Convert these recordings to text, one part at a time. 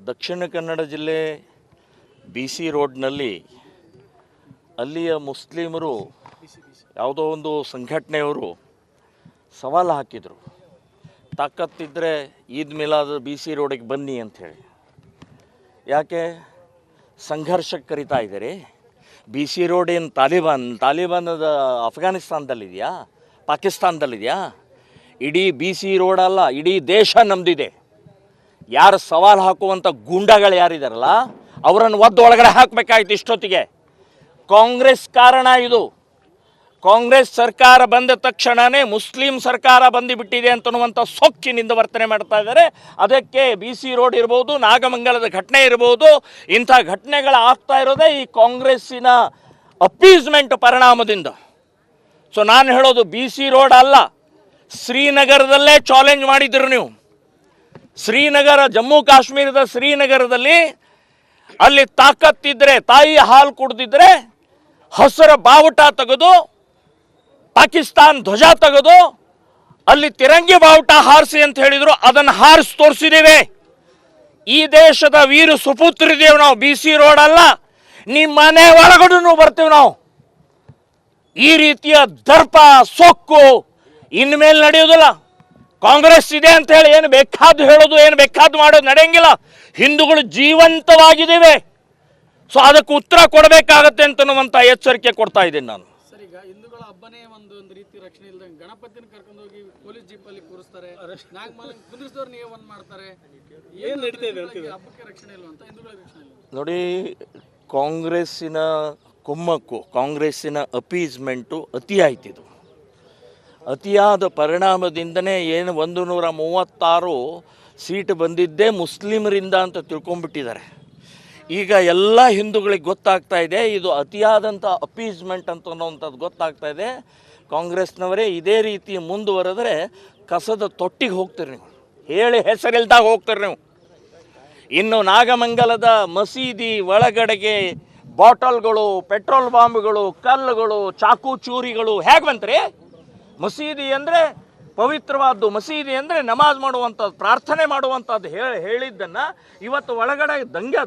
ದಕ್ಷಿಣ ಕನ್ನಡ ಜಿಲ್ಲೆ BC ರೋಡ್ನಲ್ಲಿ ಅಲ್ಲಿಯ ಮುಸ್ಲಿಮರು ಯಾವುದೋ ಒಂದು ಸಂಘಟನೆಯವರು ಸವಾಲು ಹಾಕಿದರು, ತಾಕತ್ತಿದ್ದರೆ ಈದ್ ಮಿಲಾದ್ BC ರೋಡಿಗೆ ಬನ್ನಿ ಅಂಥೇಳಿ. ಯಾಕೆ ಸಂಘರ್ಷಕ್ಕೆ ಕರಿತಾ ಇದ್ದಾರೆ? BC ರೋಡ್ ಏನು ತಾಲಿಬಾನದ ಅಫ್ಘಾನಿಸ್ತಾನದಲ್ಲಿದೆಯಾ, ಪಾಕಿಸ್ತಾನದಲ್ಲಿದೆಯಾ? ಇಡೀ BC ರೋಡ್ ಅಲ್ಲ, ಇಡೀ ದೇಶ ನಮ್ಮದಿದೆ. ಯಾರು ಸವಾಲು ಹಾಕುವಂಥ ಗೂಂಡಾಗಳು ಯಾರಿದಾರಲ್ಲ ಅವರನ್ನು ಒಳಗಡೆ ಹಾಕಬೇಕಾಯ್ತು ಇಷ್ಟೊತ್ತಿಗೆ. ಕಾಂಗ್ರೆಸ್ ಕಾರಣ ಇದು. ಕಾಂಗ್ರೆಸ್ ಸರ್ಕಾರ ಬಂದ ತಕ್ಷಣವೇ ಮುಸ್ಲಿಂ ಸರ್ಕಾರ ಬಂದುಬಿಟ್ಟಿದೆ ಅಂತನ್ನುವಂಥ ಸೊಕ್ಕಿನಿಂದ ವರ್ತನೆ ಮಾಡ್ತಾ ಇದ್ದಾರೆ. ಅದಕ್ಕೆ BC ರೋಡ್ ಇರ್ಬೋದು, ನಾಗಮಂಗಲದ ಘಟನೆ ಇರ್ಬೋದು, ಇಂಥ ಘಟನೆಗಳು ಆಗ್ತಾ ಇರೋದೇ ಈ ಕಾಂಗ್ರೆಸ್ಸಿನ ಅಪೀಸ್ಮೆಂಟ್ ಪರಿಣಾಮದಿಂದ. ಸೊ ನಾನು ಹೇಳೋದು BC ರೋಡ್ ಅಲ್ಲ, ಶ್ರೀನಗರದಲ್ಲೇ ಚಾಲೆಂಜ್ ಮಾಡಿದ್ರು ನೀವು. ಶ್ರೀನಗರ, ಜಮ್ಮು ಕಾಶ್ಮೀರದ ಶ್ರೀನಗರದಲ್ಲಿ ಅಲ್ಲಿ ತಾಕತ್ತಿದ್ರೆ, ತಾಯಿ ಹಾಲು ಕುಡ್ದಿದ್ರೆ ಹಸಿರ ಬಾವುಟ ತೆಗೆದು, ಪಾಕಿಸ್ತಾನ್ ಧ್ವಜ ತೆಗೆದು ಅಲ್ಲಿ ತಿರಂಗಿ ಬಾವುಟ ಹಾರಿಸಿ ಅಂತ ಹೇಳಿದ್ರು. ಅದನ್ನು ಹಾರಿಸಿ ತೋರಿಸಿದ್ದೇವೆ. ಈ ದೇಶದ ವೀರ ಸುಪುತ್ರಿದ್ದೇವೆ ನಾವು. BC ರೋಡ್ ಅಲ್ಲ, ನಿಮ್ಮ ಮನೆ ಒಳಗಡೆ ಬರ್ತೀವಿ ನಾವು. ಈ ರೀತಿಯ ದರ್ಪ ಸೊಕ್ಕು ಇನ್ಮೇಲೆ ನಡೆಯೋದಿಲ್ಲ. ಕಾಂಗ್ರೆಸ್ ಇದೆ ಅಂತ ಹೇಳಿ ಏನು ಬೇಕಾದ್ದು ಹೇಳೋದು, ಏನು ಬೇಕಾದ್ದು ಮಾಡೋದು ನಡೆಯಂಗಿಲ್ಲ. ಹಿಂದೂಗಳು ಜೀವಂತವಾಗಿದ್ದೇವೆ. ಸೊ ಅದಕ್ಕೆ ಉತ್ತರ ಕೊಡಬೇಕಾಗತ್ತೆ ಅಂತನ್ನುವಂಥ ಎಚ್ಚರಿಕೆ ಕೊಡ್ತಾ ಇದ್ದೀನಿ ನಾನು. ಸರ್, ಈಗ ಹಿಂದೂಗಳ ಹಬ್ಬನೇ ಒಂದು ರೀತಿ ರಕ್ಷಣೆ ಇಲ್ಲದಂಗೆ ಗಣಪತಿನ ಕರ್ಕೊಂಡು ಹೋಗಿ ಪೊಲೀಸ್ ಜೀಪಲ್ಲಿ ಕೂರಿಸ್ತಾರೆ, ನಾಗಮಂಗಲ ಕುಂದ್ರಿಸಿದವ್ರು ನೀವು ಒಂದು ಮಾಡ್ತಾರೆ. ಏನು ನಡೀತಾ ಇದೆ ಹಬ್ಬಕ್ಕೆ ರಕ್ಷಣೆ ಇಲ್ಲ ಅಂತ, ಹಿಂದೂಗಳ ರಕ್ಷಣೆ ಇಲ್ಲ ನೋಡಿ. ಕಾಂಗ್ರೆಸ್ಸಿನ ಕುಮ್ಮಕ್ಕು, ಕಾಂಗ್ರೆಸ್ಸಿನ ಅಪೀಸ್ಮೆಂಟು ಅತಿ ಆಯ್ತಿದು. ಅತಿಯಾದ ಪರಿಣಾಮದಿಂದನೇ ಏನು 136 ಸೀಟ್ ಬಂದಿದ್ದೇ ಮುಸ್ಲಿಮರಿಂದ ಅಂತ ತಿಳ್ಕೊಂಡ್ಬಿಟ್ಟಿದ್ದಾರೆ. ಈಗ ಎಲ್ಲ ಹಿಂದೂಗಳಿಗೆ ಗೊತ್ತಾಗ್ತಾ ಇದೆ ಇದು ಅತಿಯಾದಂಥ ಅಪೀಸ್ಮೆಂಟ್ ಅನ್ನೋವಂಥದ್ದು ಗೊತ್ತಾಗ್ತಾ ಇದೆ. ಕಾಂಗ್ರೆಸ್ನವರೇ ಇದೇ ರೀತಿ ಮುಂದುವರೆದರೆ ಕಸದ ತೊಟ್ಟಿಗೆ ಹೋಗ್ತೀರಿ ನೀವು, ಹೇಳಿ ಹೆಸರಿಲ್ದಾಗ ಹೋಗ್ತೀರಿ ನೀವು. ಇನ್ನು ನಾಗಮಂಗಲದ ಮಸೀದಿ ಒಳಗಡೆಗೆ ಬಾಟಲ್ಗಳು, ಪೆಟ್ರೋಲ್ ಬಾಂಬ್ಗಳು, ಕಲ್ಲುಗಳು, ಚಾಕು ಚೂರಿಗಳು ಹೇಗೆ ಬಂತ್ರಿ? ಮಸೀದಿ ಅಂದರೆ ಪವಿತ್ರವಾದ್ದು, ಮಸೀದಿ ಅಂದರೆ ನಮಾಜ್ ಮಾಡುವಂಥದ್ದು, ಪ್ರಾರ್ಥನೆ ಮಾಡುವಂಥದ್ದು ಹೇಳಿದ್ದನ್ನು ಇವತ್ತು ಒಳಗಡೆ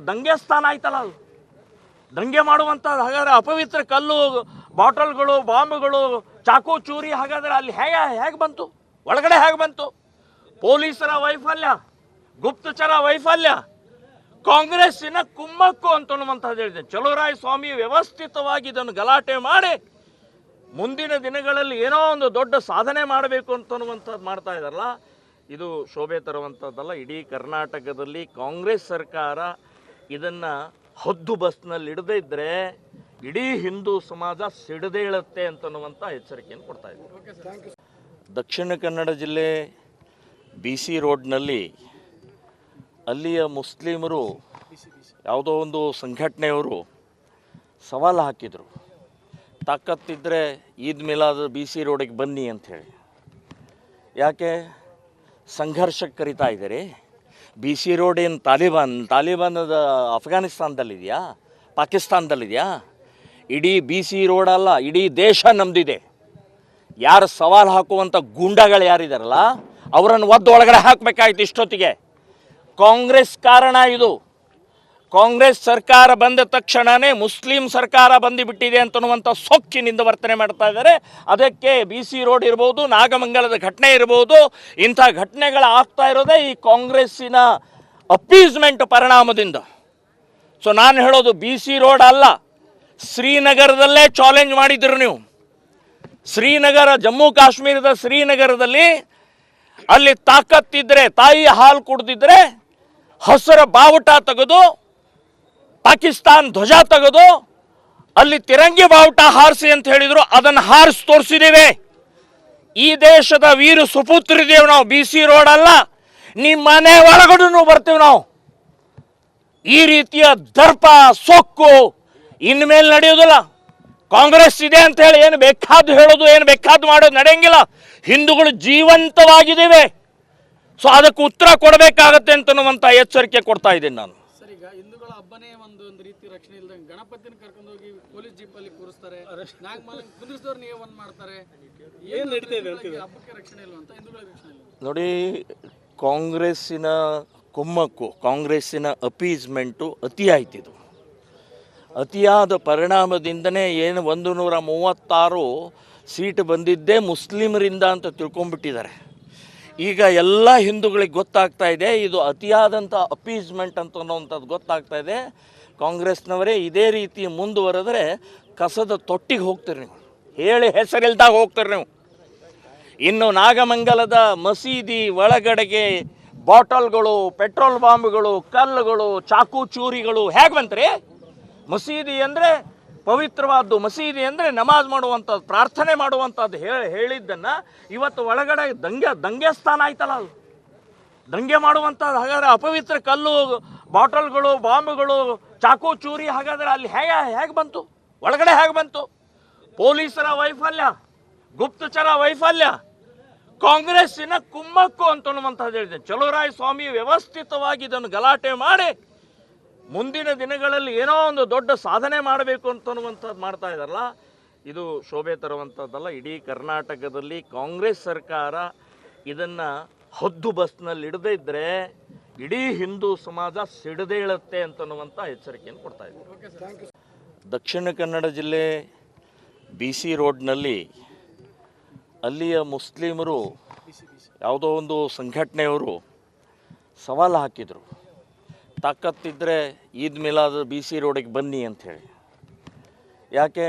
ದಂಗೆ ಸ್ಥಾನ ಆಯ್ತಲ್ಲ, ಅದು ದಂಗೆ ಮಾಡುವಂಥದ್ದು. ಹಾಗಾದರೆ ಅಪವಿತ್ರ ಕಲ್ಲು, ಬಾಟಲ್ಗಳು, ಬಾಂಬ್ಗಳು, ಚಾಕು ಚೂರಿ ಹಾಗಾದರೆ ಅಲ್ಲಿ ಹೇಗೆ ಬಂತು? ಒಳಗಡೆ ಹೇಗೆ ಬಂತು? ಪೊಲೀಸರ ವೈಫಲ್ಯ, ಗುಪ್ತಚರ ವೈಫಲ್ಯ, ಕಾಂಗ್ರೆಸ್ಸಿನ ಕುಮ್ಮಕ್ಕು ಅಂತನ್ನುವಂಥದ್ದು ಹೇಳಿದೆ. ಚಲುವರಾಯ ಸ್ವಾಮಿ ವ್ಯವಸ್ಥಿತವಾಗಿ ಇದನ್ನು ಗಲಾಟೆ ಮಾಡಿ ಮುಂದಿನ ದಿನಗಳಲ್ಲಿ ಏನೋ ಒಂದು ದೊಡ್ಡ ಸಾಧನೆ ಮಾಡಬೇಕು ಅಂತನ್ನುವಂಥದ್ದು ಮಾಡ್ತಾ ಇದ್ದಾರಲ್ಲ, ಇದು ಶೋಭೆ ತರುವಂಥದ್ದಲ್ಲ. ಇಡೀ ಕರ್ನಾಟಕದಲ್ಲಿ ಕಾಂಗ್ರೆಸ್ ಸರ್ಕಾರ ಇದನ್ನು ಹದ್ದು ಬಸ್ನಲ್ಲಿ ಇಡದೇ ಇದ್ದರೆ ಇಡೀ ಹಿಂದೂ ಸಮಾಜ ಸಿಡದೇಳುತ್ತೆ ಅಂತನ್ನುವಂಥ ಎಚ್ಚರಿಕೆಯನ್ನು ಕೊಡ್ತಾ ಇದ್ದಾರೆ. ದಕ್ಷಿಣ ಕನ್ನಡ ಜಿಲ್ಲೆ BC ರೋಡ್ನಲ್ಲಿ ಅಲ್ಲಿಯ ಮುಸ್ಲಿಮರು ಯಾವುದೋ ಒಂದು ಸಂಘಟನೆಯವರು ಸವಾಲು ಹಾಕಿದರು, ತಾಕತ್ತಿದ್ದರೆ ಈದ್ ಮಿಲಾದ್ BC ರೋಡಿಗೆ ಬನ್ನಿ ಅಂಥೇಳಿ. ಯಾಕೆ ಸಂಘರ್ಷಕ್ಕೆ ಕರಿತಾ ಇದ್ದಾರೆ? BC ರೋಡ್ ಏನು ತಾಲಿಬಾನದ ಅಫ್ಘಾನಿಸ್ತಾನದಲ್ಲಿದೆಯಾ, ಪಾಕಿಸ್ತಾನದಲ್ಲಿದೆಯಾ? ಇಡೀ BC ರೋಡ್ ಅಲ್ಲ, ಇಡೀ ದೇಶ ನಮ್ಮದಿದೆ. ಯಾರು ಸವಾಲು ಹಾಕುವಂಥ ಗೂಂಡಾಗಳು ಯಾರಿದಾರಲ್ಲ ಅವರನ್ನು ಒಳಗಡೆ ಹಾಕಬೇಕಾಯ್ತು ಇಷ್ಟೊತ್ತಿಗೆ. ಕಾಂಗ್ರೆಸ್ ಕಾರಣ ಇದು. ಕಾಂಗ್ರೆಸ್ ಸರ್ಕಾರ ಬಂದ ತಕ್ಷಣವೇ ಮುಸ್ಲಿಂ ಸರ್ಕಾರ ಬಂದುಬಿಟ್ಟಿದೆ ಅಂತನ್ನುವಂಥ ಸೊಕ್ಕಿನಿಂದ ವರ್ತನೆ ಮಾಡ್ತಾ ಇದ್ದಾರೆ. ಅದಕ್ಕೆ BC ರೋಡ್ ಇರ್ಬೋದು, ನಾಗಮಂಗಲದ ಘಟನೆ ಇರ್ಬೋದು, ಇಂಥ ಘಟನೆಗಳು ಆಗ್ತಾ ಇರೋದೇ ಈ ಕಾಂಗ್ರೆಸ್ಸಿನ ಅಪೀಸ್ಮೆಂಟ್ ಪರಿಣಾಮದಿಂದ. ಸೊ ನಾನು ಹೇಳೋದು BC ರೋಡ್ ಅಲ್ಲ, ಶ್ರೀನಗರದಲ್ಲೇ ಚಾಲೆಂಜ್ ಮಾಡಿದ್ರು ನೀವು. ಶ್ರೀನಗರ, ಜಮ್ಮು ಕಾಶ್ಮೀರದ ಶ್ರೀನಗರದಲ್ಲಿ ಅಲ್ಲಿ ತಾಕತ್ತಿದ್ರೆ, ತಾಯಿ ಹಾಲು ಕುಡ್ದಿದ್ರೆ ಹಸಿರ ಬಾವುಟ ತೆಗೆದು, ಪಾಕಿಸ್ತಾನ್ ಧ್ವಜ ತೆಗೆದು ಅಲ್ಲಿ ತಿರಂಗಿ ಬಾವುಟ ಹಾರಿಸಿ ಅಂತ ಹೇಳಿದ್ರು. ಅದನ್ನು ಹಾರಿಸಿ ತೋರಿಸಿದ್ದೇವೆ. ಈ ದೇಶದ ವೀರ ಸುಪುತ್ರಿದ್ದೇವೆ ನಾವು. BC ರೋಡ್ ಅಲ್ಲ, ನಿಮ್ಮ ಮನೆ ಒಳಗಡೆ ಬರ್ತೀವಿ ನಾವು. ಈ ರೀತಿಯ ದರ್ಪ ಸೊಕ್ಕು ಇನ್ಮೇಲೆ ನಡೆಯೋದಿಲ್ಲ. ಕಾಂಗ್ರೆಸ್ ಇದೆ ಅಂತ ಹೇಳಿ ಏನು ಬೇಕಾದ್ದು ಹೇಳೋದು, ಏನು ಬೇಕಾದ್ದು ಮಾಡೋದು ನಡೆಯಂಗಿಲ್ಲ. ಹಿಂದೂಗಳು ಜೀವಂತವಾಗಿದ್ದೇವೆ. ಸೊ ಅದಕ್ಕೆ ಉತ್ತರ ಕೊಡಬೇಕಾಗತ್ತೆ ಅಂತನ್ನುವಂಥ ಎಚ್ಚರಿಕೆ ಕೊಡ್ತಾ ಇದ್ದೀನಿ ನಾನು. ಸರ್, ಈಗ ಹಿಂದೂಗಳ ಹಬ್ಬನೇ ಒಂದು ರೀತಿ ರಕ್ಷಣೆ ಇಲ್ಲದಂಗೆ ಗಣಪತಿನ ಕರ್ಕೊಂಡು ಹೋಗಿ ಪೊಲೀಸ್ ಜೀಪಲ್ಲಿ ಕೂರಿಸ್ತಾರೆ, ನಾಗಮಂಗಲ ಕುಂದ್ರಿಸಿದವ್ರು ನೀವು ಒಂದು ಮಾಡ್ತಾರೆ. ಏನು ನಡೀತಾ ಇದೆ ಹಬ್ಬಕ್ಕೆ ರಕ್ಷಣೆ ಇಲ್ಲ ಅಂತ, ಹಿಂದೂಗಳ ರಕ್ಷಣೆ ಇಲ್ಲ ನೋಡಿ. ಕಾಂಗ್ರೆಸ್ಸಿನ ಕುಮ್ಮಕ್ಕು, ಕಾಂಗ್ರೆಸ್ಸಿನ ಅಪೀಸ್ಮೆಂಟು ಅತಿಯಾಯ್ತಿದು. ಅತಿಯಾದ ಪರಿಣಾಮದಿಂದನೇ 136 ಸೀಟ್ ಬಂದಿದ್ದೇ ಮುಸ್ಲಿಮರಿಂದ ಅಂತ ತಿಳ್ಕೊಂಡ್ಬಿಟ್ಟಿದ್ದಾರೆ. ಈಗ ಎಲ್ಲ ಹಿಂದೂಗಳಿಗೆ ಗೊತ್ತಾಗ್ತಾ ಇದೆ ಇದು ಅತಿಯಾದಂಥ ಅಪೀಸ್ಮೆಂಟ್ ಅಂತ ಅನ್ನೋವಂಥದ್ದು ಗೊತ್ತಾಗ್ತಾ ಇದೆ. ಕಾಂಗ್ರೆಸ್ನವರೇ ಇದೇ ರೀತಿ ಮುಂದುವರೆದ್ರೆ ಕಸದ ತೊಟ್ಟಿಗೆ ಹೋಗ್ತೀರಿ ನೀವು, ಹೇಳಿ ಹೆಸರಿಲ್ದಾಗ ಹೋಗ್ತೀರಿ ನೀವು. ಇನ್ನು ನಾಗಮಂಗಲದ ಮಸೀದಿ ಒಳಗಡೆಗೆ ಬಾಟಲ್ಗಳು, ಪೆಟ್ರೋಲ್ ಬಾಂಬ್ಗಳು, ಕಲ್ಲುಗಳು, ಚಾಕು ಚೂರಿಗಳು ಹೇಗೆ ಬಂತ್ರಿ? ಮಸೀದಿ ಅಂದರೆ ಪವಿತ್ರವಾದ್ದು, ಮಸೀದಿ ಅಂದರೆ ನಮಾಜ್ ಮಾಡುವಂಥದ್ದು, ಪ್ರಾರ್ಥನೆ ಮಾಡುವಂಥದ್ದು ಹೇಳಿದ್ದನ್ನು ಇವತ್ತು ಒಳಗಡೆ ದಂಗೆ ಸ್ಥಾನ ಆಯ್ತಲ್ಲ, ಅದು ದಂಗೆ ಮಾಡುವಂಥದ್ದು. ಹಾಗಾದರೆ ಅಪವಿತ್ರ ಕಲ್ಲು, ಬಾಟಲ್ಗಳು, ಬಾಂಬ್ಗಳು, ಚಾಕು ಚೂರಿ ಹಾಗಾದರೆ ಅಲ್ಲಿ ಹೇಗೆ ಬಂತು? ಒಳಗಡೆ ಹೇಗೆ ಬಂತು? ಪೊಲೀಸರ ವೈಫಲ್ಯ, ಗುಪ್ತಚರ ವೈಫಲ್ಯ, ಕಾಂಗ್ರೆಸ್ಸಿನ ಕುಮ್ಮಕ್ಕು ಅಂತನ್ನುವಂಥದ್ದು ಹೇಳಿದೆ. ಚಲುವರಾಯ ಸ್ವಾಮಿ ವ್ಯವಸ್ಥಿತವಾಗಿ ಇದನ್ನು ಗಲಾಟೆ ಮಾಡಿ ಮುಂದಿನ ದಿನಗಳಲ್ಲಿ ಏನೋ ಒಂದು ದೊಡ್ಡ ಸಾಧನೆ ಮಾಡಬೇಕು ಅಂತನ್ನುವಂಥದ್ದು ಮಾಡ್ತಾ ಇದ್ದಾರಲ್ಲ, ಇದು ಶೋಭೆ ತರುವಂಥದ್ದಲ್ಲ. ಇಡೀ ಕರ್ನಾಟಕದಲ್ಲಿ ಕಾಂಗ್ರೆಸ್ ಸರ್ಕಾರ ಇದನ್ನು ಹದ್ದು ಬಸ್ನಲ್ಲಿ ಇಡದೇ ಇದ್ದರೆ ಇಡೀ ಹಿಂದೂ ಸಮಾಜ ಸಿಡದೇಳುತ್ತೆ ಅಂತನ್ನುವಂಥ ಎಚ್ಚರಿಕೆಯನ್ನು ಕೊಡ್ತಾ ಇದ್ದಾರೆ. ದಕ್ಷಿಣ ಕನ್ನಡ ಜಿಲ್ಲೆ BC ರೋಡ್ನಲ್ಲಿ ಅಲ್ಲಿಯ ಮುಸ್ಲಿಮರು ಯಾವುದೋ ಒಂದು ಸಂಘಟನೆಯವರು ಸವಾಲು ಹಾಕಿದರು, ತಾಕತ್ತಿದ್ದರೆ ಈದ್ ಮಿಲಾದ್ BC ರೋಡಿಗೆ ಬನ್ನಿ ಅಂಥೇಳಿ. ಯಾಕೆ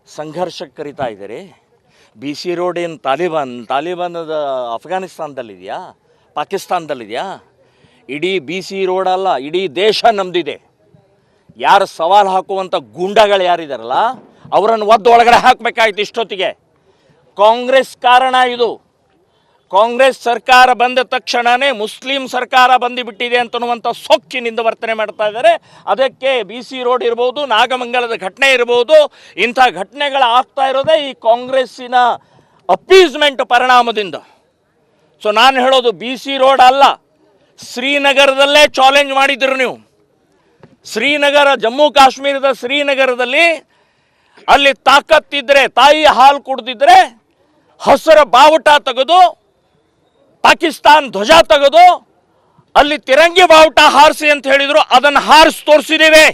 ಸಂಘರ್ಷಕ್ಕೆ ಕರಿತಾ ಇದ್ದಾರೆ? BC ರೋಡ್ ಏನು ತಾಲಿಬಾನದ ಅಫ್ಘಾನಿಸ್ತಾನದಲ್ಲಿದೆಯಾ, ಪಾಕಿಸ್ತಾನದಲ್ಲಿದೆಯಾ? ಇಡೀ BC ರೋಡ್ ಅಲ್ಲ, ಇಡೀ ದೇಶ ನಮ್ಮದಿದೆ. ಯಾರು ಸವಾಲು ಹಾಕುವಂಥ ಗೂಂಡಾಗಳು ಯಾರಿದಾರಲ್ಲ ಅವರನ್ನು ಒದ್ದು ಒಳಗಡೆ ಹಾಕಬೇಕಾಯ್ತು ಇಷ್ಟೊತ್ತಿಗೆ. ಕಾಂಗ್ರೆಸ್ ಕಾರಣ ಇದು. ಕಾಂಗ್ರೆಸ್ ಸರ್ಕಾರ ಬಂದ ತಕ್ಷಣವೇ ಮುಸ್ಲಿಂ ಸರ್ಕಾರ ಬಂದುಬಿಟ್ಟಿದೆ ಅಂತನ್ನುವಂಥ ಸೊಕ್ಕಿನಿಂದ ವರ್ತನೆ ಮಾಡ್ತಾ ಇದ್ದಾರೆ. ಅದಕ್ಕೆ BC ರೋಡ್ ಇರ್ಬೋದು, ನಾಗಮಂಗಲದ ಘಟನೆ ಇರ್ಬೋದು, ಇಂಥ ಘಟನೆಗಳು ಆಗ್ತಾ ಇರೋದೇ ಈ ಕಾಂಗ್ರೆಸ್ಸಿನ ಅಪೀಸ್ಮೆಂಟ್ ಪರಿಣಾಮದಿಂದ. ಸೊ ನಾನು ಹೇಳೋದು BC ರೋಡ್ ಅಲ್ಲ, ಶ್ರೀನಗರದಲ್ಲೇ ಚಾಲೆಂಜ್ ಮಾಡಿದ್ರು ನೀವು. ಶ್ರೀನಗರ, ಜಮ್ಮು ಕಾಶ್ಮೀರದ ಶ್ರೀನಗರದಲ್ಲಿ ಅಲ್ಲಿ ತಾಕತ್ತಿದ್ರೆ, ತಾಯಿ ಹಾಲು ಕುಡ್ದಿದ್ರೆ ಹಸಿರ ಬಾವುಟ ತೆಗೆದು, ಪಾಕಿಸ್ತಾನ್ ಧ್ವಜ ತೆಗೆದು ಅಲ್ಲಿ ತಿರಂಗಿ ಬಾವುಟ ಹಾರಿಸಿ ಅಂತ ಹೇಳಿದ್ರು. ಅದನ್ನು ಹಾರಿಸಿ ತೋರಿಸಿದ್ದೇವೆ.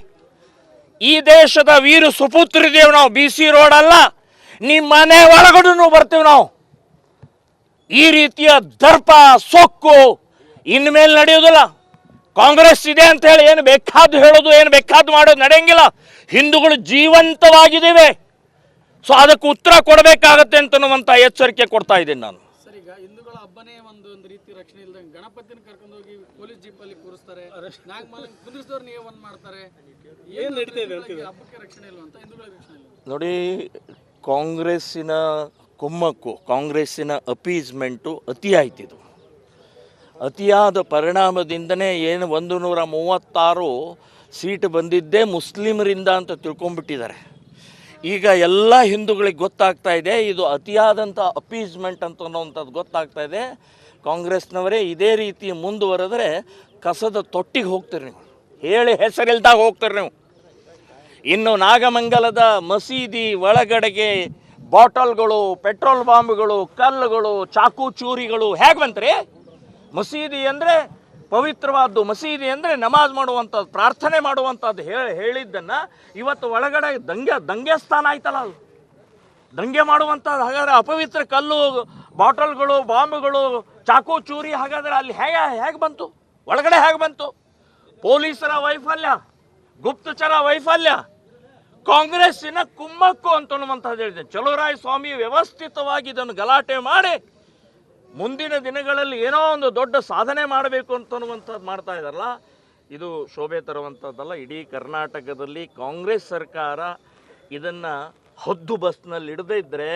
ಈ ದೇಶದ ವೀರ ಸುಪುತ್ರಿದ್ದೇವೆ ನಾವು. BC ರೋಡ್ ಅಲ್ಲ, ನಿಮ್ಮ ಮನೆ ಒಳಗಡೆ ಬರ್ತೀವಿ ನಾವು. ಈ ರೀತಿಯ ದರ್ಪ, ಸೊಕ್ಕು ಇನ್ಮೇಲೆ ನಡೆಯೋದಿಲ್ಲ. ಕಾಂಗ್ರೆಸ್ ಇದೆ ಅಂತ ಹೇಳಿ ಏನು ಬೇಕಾದ್ದು ಹೇಳೋದು, ಏನು ಬೇಕಾದ್ದು ಮಾಡೋದು ನಡೆಯಂಗಿಲ್ಲ. ಹಿಂದೂಗಳು ಜೀವಂತವಾಗಿದ್ದೇವೆ. ಸೊ ಅದಕ್ಕೆ ಉತ್ತರ ಕೊಡಬೇಕಾಗತ್ತೆ ಅಂತನ್ನುವಂಥ ಎಚ್ಚರಿಕೆ ಕೊಡ್ತಾ ಇದ್ದೀನಿ ನಾನು. ಸರ್, ಈಗ ಹಿಂದೂಗಳ ಹಬ್ಬನೇ ಒಂದು ರೀತಿ ರಕ್ಷಣೆ ಇಲ್ಲದಂಗೆ ಗಣಪತಿನ ಕರ್ಕೊಂಡು ಹೋಗಿ ಪೊಲೀಸ್ ಜೀಪಲ್ಲಿ ಕೂರಿಸ್ತಾರೆ, ನಾಗಮಂಗಲ ಕುಂದ್ರಿಸಿದವ್ರು ನೀವು ಒಂದು ಮಾಡ್ತಾರೆ. ಏನು ನಡೀತಾ ಇದೆ ಹಬ್ಬಕ್ಕೆ ರಕ್ಷಣೆ ಇಲ್ಲ ಅಂತ, ಹಿಂದೂಗಳಿಗೆ ರಕ್ಷಣೆ ಇಲ್ಲ ನೋಡಿ. ಕಾಂಗ್ರೆಸ್ಸಿನ ಕುಮ್ಮಕ್ಕು, ಕಾಂಗ್ರೆಸ್ಸಿನ ಅಪೀಸ್ಮೆಂಟು ಅತಿಯಾಯ್ತಿದು. ಅತಿಯಾದ ಪರಿಣಾಮದಿಂದನೇ 136 ಸೀಟ್ ಬಂದಿದ್ದೇ ಮುಸ್ಲಿಮರಿಂದ ಅಂತ ತಿಳ್ಕೊಂಡ್ಬಿಟ್ಟಿದ್ದಾರೆ. ಈಗ ಎಲ್ಲ ಹಿಂದೂಗಳಿಗೆ ಗೊತ್ತಾಗ್ತಾ ಇದೆ ಇದು ಅತಿಯಾದಂಥ ಅಪೀಸ್ಮೆಂಟ್ ಅಂತ ಅನ್ನೋವಂಥದ್ದು ಗೊತ್ತಾಗ್ತಾ ಇದೆ. ಕಾಂಗ್ರೆಸ್ನವರೇ ಇದೇ ರೀತಿ ಮುಂದುವರೆದ್ರೆ ಕಸದ ತೊಟ್ಟಿಗೆ ಹೋಗ್ತೀರಿ ನೀವು, ಹೇಳಿ ಹೆಸರಿಲ್ದಾಗ ಹೋಗ್ತೀರಿ ನೀವು. ಇನ್ನು ನಾಗಮಂಗಲದ ಮಸೀದಿ ಒಳಗಡೆಗೆ ಬಾಟಲ್ಗಳು, ಪೆಟ್ರೋಲ್ ಬಾಂಬ್ಗಳು, ಕಲ್ಲುಗಳು, ಚಾಕು ಚೂರಿಗಳು ಹೇಗೆ ಬಂತ್ರಿ? ಮಸೀದಿ ಅಂದರೆ ಪವಿತ್ರವಾದ್ದು, ಮಸೀದಿ ಅಂದರೆ ನಮಾಜ್ ಮಾಡುವಂಥದ್ದು, ಪ್ರಾರ್ಥನೆ ಮಾಡುವಂಥದ್ದು ಹೇಳಿದ್ದನ್ನು ಇವತ್ತು ಒಳಗಡೆ ದಂಗೆ ಸ್ಥಾನ ಆಯ್ತಲ್ಲ, ಅದು ದಂಗೆ ಮಾಡುವಂಥದ್ದು. ಹಾಗಾದರೆ ಅಪವಿತ್ರ ಕಲ್ಲು, ಬಾಟಲ್ಗಳು, ಬಾಂಬ್ಗಳು, ಚಾಕು ಚೂರಿ ಹಾಗಾದರೆ ಅಲ್ಲಿ ಹೇಗೆ ಬಂತು? ಒಳಗಡೆ ಹೇಗೆ ಬಂತು? ಪೊಲೀಸರ ವೈಫಲ್ಯ, ಗುಪ್ತಚರ ವೈಫಲ್ಯ, ಕಾಂಗ್ರೆಸ್ಸಿನ ಕುಮ್ಮಕ್ಕು ಅಂತನ್ನುವಂಥದ್ದು ಹೇಳಿದೆ. ಚಲುವರಾಯ ಸ್ವಾಮಿ ವ್ಯವಸ್ಥಿತವಾಗಿ ಇದನ್ನು ಗಲಾಟೆ ಮಾಡಿ ಮುಂದಿನ ದಿನಗಳಲ್ಲಿ ಏನೋ ಒಂದು ದೊಡ್ಡ ಸಾಧನೆ ಮಾಡಬೇಕು ಅಂತನ್ನುವಂಥದ್ದು ಮಾಡ್ತಾ ಇದ್ದಾರಲ್ಲ, ಇದು ಶೋಭೆ ತರುವಂಥದ್ದಲ್ಲ. ಇಡೀ ಕರ್ನಾಟಕದಲ್ಲಿ ಕಾಂಗ್ರೆಸ್ ಸರ್ಕಾರ ಇದನ್ನು ಹದ್ದು ಬಸ್ನಲ್ಲಿ ಇಡದೇ ಇದ್ದರೆ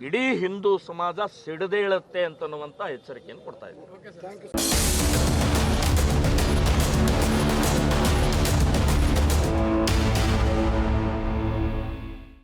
ಇಡೀ ಹಿಂದೂ ಸಮಾಜ ಸಿಡದೇಳುತ್ತೆ ಅಂತನ್ನುವಂಥ ಎಚ್ಚರಿಕೆಯನ್ನು ಕೊಡ್ತಾ ಇದ್ದಾರೆ.